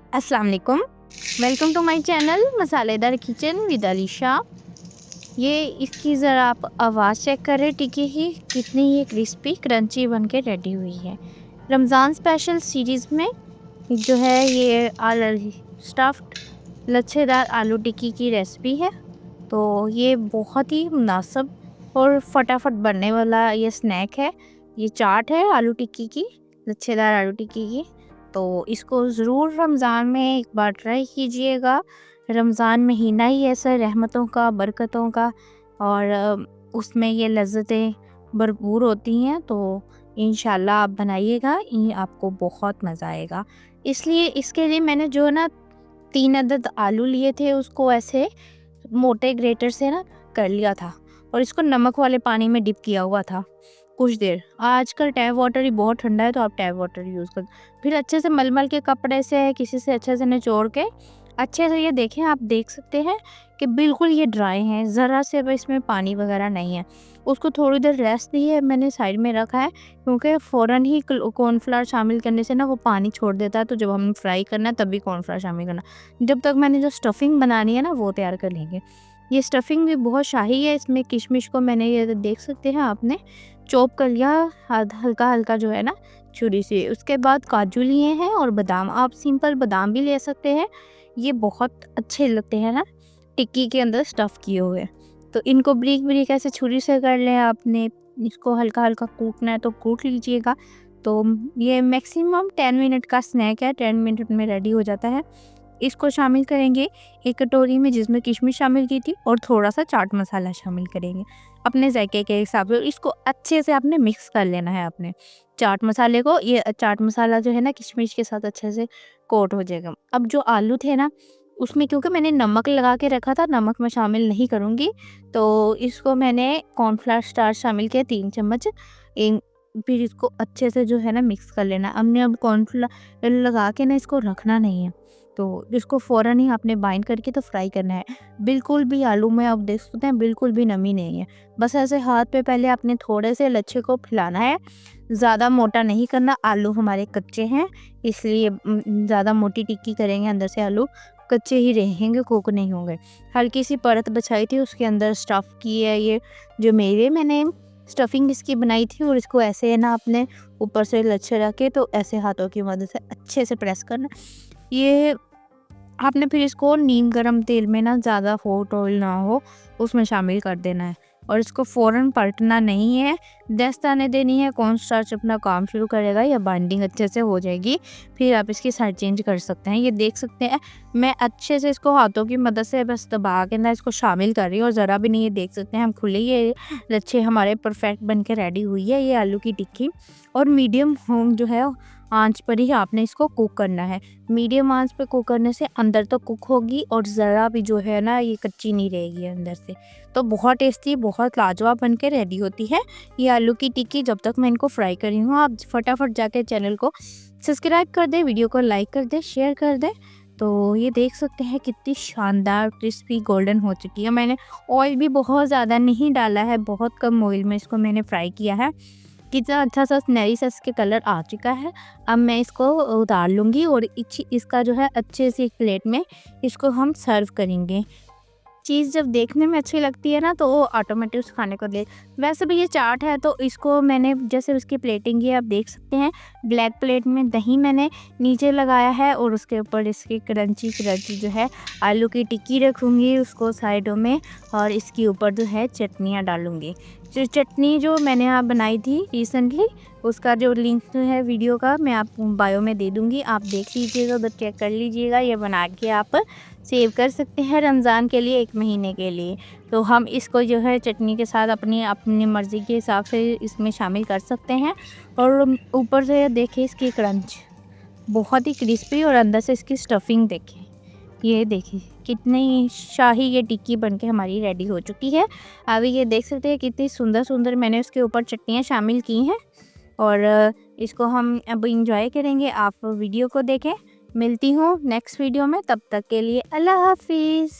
अस्सलाम वालेकुम। Welcome to my channel मसालेदार किचन विद अलीशा। ये इसकी ज़रा आप आवाज़ चेक करें टिक्की की, कितनी ये क्रिस्पी क्रंची बन के रेडी हुई है। रमज़ान स्पेशल सीरीज़ में जो है ये स्टफ़्ड लच्छेदार आलू टिक्की की रेसिपी है। तो ये बहुत ही मुनासिब और फटाफट बनने वाला ये स्नैक है। ये चाट है आलू टिक्की की, लच्छेदार आलू टिक्की की। तो इसको ज़रूर रमज़ान में एक बार ट्राई कीजिएगा। रमज़ान महीना ही ऐसा रहमतों का, बरकतों का, और उसमें ये लज़्ज़तें भरपूर होती हैं। तो इंशाल्लाह आप बनाइएगा, ये आपको बहुत मज़ा आएगा। इसलिए इसके लिए मैंने जो है ना 3 अदद आलू लिए थे, उसको ऐसे मोटे ग्रेटर से ना कर लिया था और इसको नमक वाले पानी में डिप किया हुआ था कुछ देर। आजकल टैप वाटर ही बहुत ठंडा है, तो आप टैप वाटर यूज़ कर। फिर अच्छे से मलमल के कपड़े से किसी से अच्छे से निचोड़ के अच्छे से ये देखें, आप देख सकते हैं कि बिल्कुल ये ड्राई हैं, ज़रा से अब इसमें पानी वगैरह नहीं है। उसको थोड़ी देर रेस्ट दी है, मैंने साइड में रखा है, क्योंकि फ़ौरन ही कॉर्नफ्लावर शामिल करने से ना वो पानी छोड़ देता है। तो जब हम फ्राई करना है तभी कॉर्नफ्लावर शामिल करना। जब तक मैंने जो स्टफिंग बनानी है ना वो तैयार कर लेंगे। ये स्टफिंग भी बहुत शाही है। इसमें किशमिश को मैंने, ये देख सकते हैं आपने, चॉप कर लिया हल्का हल्का जो है ना छुरी से। उसके बाद काजू लिए हैं और बादाम, आप सिंपल बादाम भी ले सकते हैं। ये बहुत अच्छे लगते हैं ना टिक्की के अंदर स्टफ़ किए हुए। तो इनको ब्रीक ब्रीक ऐसे छुरी से कर लें आपने। इसको हल्का हल्का कूटना है तो कूट लीजिएगा। तो ये मैक्सिमम 10 मिनट का स्नैक है, 10 मिनट में रेडी हो जाता है। इसको शामिल करेंगे एक कटोरी में, जिसमें किशमिश शामिल की थी, और थोड़ा सा चाट मसाला शामिल करेंगे अपने जायके के हिसाब से। इसको अच्छे से आपने मिक्स कर लेना है अपने चाट मसाले को। ये चाट मसाला जो है ना किशमिश के साथ अच्छे से कोट हो जाएगा। अब जो आलू थे ना, उसमें क्योंकि मैंने नमक लगा के रखा था, नमक मैं शामिल नहीं करूँगी। तो इसको मैंने कॉर्नफ्लावर स्टार्च शामिल किया 3 चम्मच। फिर इसको अच्छे से जो है ना मिक्स कर लेना। हमने अब कॉर्नफ्लावर लगा के ना इसको रखना नहीं है, तो इसको फ़ौरन ही आपने बाइंड करके तो फ्राई करना है। बिल्कुल भी आलू में आप देख सकते हैं बिल्कुल भी नमी नहीं है। बस ऐसे हाथ पे पहले आपने थोड़े से लच्छे को फैलाना है, ज़्यादा मोटा नहीं करना। आलू हमारे कच्चे हैं, इसलिए ज़्यादा मोटी टिक्की करेंगे अंदर से आलू कच्चे ही रहेंगे, कुक नहीं होंगे। हल्की सी परत बछाई थी, उसके अंदर स्टफ़ की है ये जो मैंने स्टफिंग इसकी बनाई थी। और इसको ऐसे है ना अपने ऊपर से लच्छे रख के, तो ऐसे हाथों की मदद से अच्छे से प्रेस करना। ये आपने फिर इसको नीम गरम तेल में ना, ज़्यादा हॉट ऑयल ना हो उसमें शामिल कर देना है, और इसको फ़ौरन पलटना नहीं है। 10 आने देनी है, कॉर्न स्टार्च अपना काम शुरू करेगा, या बाइंडिंग अच्छे से हो जाएगी। फिर आप इसकी साइड चेंज कर सकते हैं। ये देख सकते हैं मैं अच्छे से इसको हाथों की मदद से बस दबा के ना इसको शामिल कर रही हूँ, और ज़रा भी नहीं, ये देख सकते हैं हम खुले, ये लच्छे हमारे परफेक्ट बन के रेडी हुई है ये आलू की टिक्की। और मीडियम जो है आंच पर ही आपने इसको कुक करना है। मीडियम आंच पे कुक करने से अंदर तो कुक होगी, और ज़रा भी जो है ना ये कच्ची नहीं रहेगी अंदर से। तो बहुत टेस्टी, बहुत लाजवाब बन के रेडी होती है ये आलू की टिक्की। जब तक मैं इनको फ्राई कर रही हूँ, आप फटाफट जाके चैनल को सब्सक्राइब कर दें, वीडियो को लाइक कर दें, शेयर कर दें। तो ये देख सकते हैं कितनी शानदार क्रिस्पी गोल्डन हो चुकी है। मैंने ऑयल भी बहुत ज़्यादा नहीं डाला है, बहुत कम ऑयल में इसको मैंने फ्राई किया है। कितना अच्छा सा सुनहरी सा इसके कलर आ चुका है। अब मैं इसको उतार लूँगी, और इसका जो है अच्छे से एक प्लेट में इसको हम सर्व करेंगे। चीज़ जब देखने में अच्छी लगती है ना, तो वो ऑटोमेटिक उस खाने को दे। वैसे भी ये चाट है, तो इसको मैंने जैसे उसकी प्लेटिंग की आप देख सकते हैं, ब्लैक प्लेट में दही मैंने नीचे लगाया है, और उसके ऊपर इसकी क्रंची क्रंची जो है आलू की टिक्की रखूँगी उसको साइडों में, और इसके ऊपर जो है चटनियाँ डालूँगी। जो चटनी जो मैंने यहाँ बनाई थी रिसेंटली, उसका जो लिंक है वीडियो का मैं आपको बायो में दे दूँगी, आप देख लीजिएगा, उधर चेक कर लीजिएगा। ये बना के आप सेव कर सकते हैं रमज़ान के लिए, 1 महीने के लिए। तो हम इसको जो है चटनी के साथ अपनी अपनी मर्ज़ी के हिसाब से इसमें शामिल कर सकते हैं। और ऊपर से देखिए इसकी क्रंच बहुत ही क्रिस्पी, और अंदर से इसकी स्टफिंग देखिए, ये देखिए कितनी शाही ये टिक्की बनके हमारी रेडी हो चुकी है। अभी ये देख सकते हैं कितनी सुंदर सुंदर मैंने उसके ऊपर चटनियाँ शामिल की हैं, और इसको हम अब इंजॉय करेंगे। आप वीडियो को देखें। मिलती हूँ नेक्स्ट वीडियो में, तब तक के लिए अल्लाह हाफिज़।